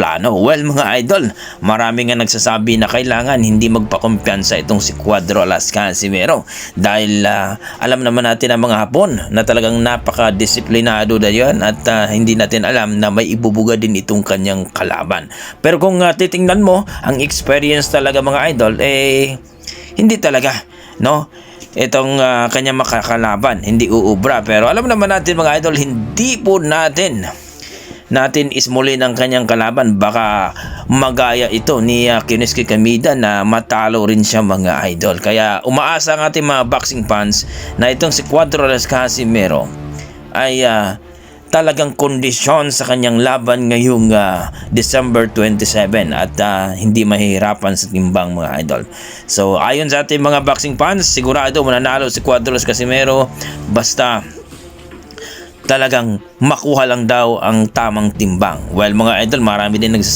plano. Well mga idol, marami nga nagsasabi na kailangan hindi magpakumpiyansa itong si Cuadro Las Casimero dahil alam naman natin ang mga Hapon na talagang napaka-disiplinado na yan at hindi natin alam na may ibubuga din itong kanyang kalaban. Pero kung titingnan mo ang experience talaga mga idol, hindi talaga, no? Itong kanyang makakalaban, hindi uubra. Pero alam naman natin mga idol, hindi po natin ismulin ang kanyang kalaban. Baka magaya ito ni Kiniski Kamida na matalo rin siya mga idol. Kaya umaasa ang ating mga boxing fans na itong si Cuadro Las Casimero ay talagang kondisyon sa kanyang laban ngayong December 27 at hindi mahihirapan sa timbang mga idol. So ayon sa ating mga boxing fans, sigurado mananalo si Cuadro Las Casimero basta talagang makuha lang daw ang tamang timbang. Well mga idol, marami din nagsasabi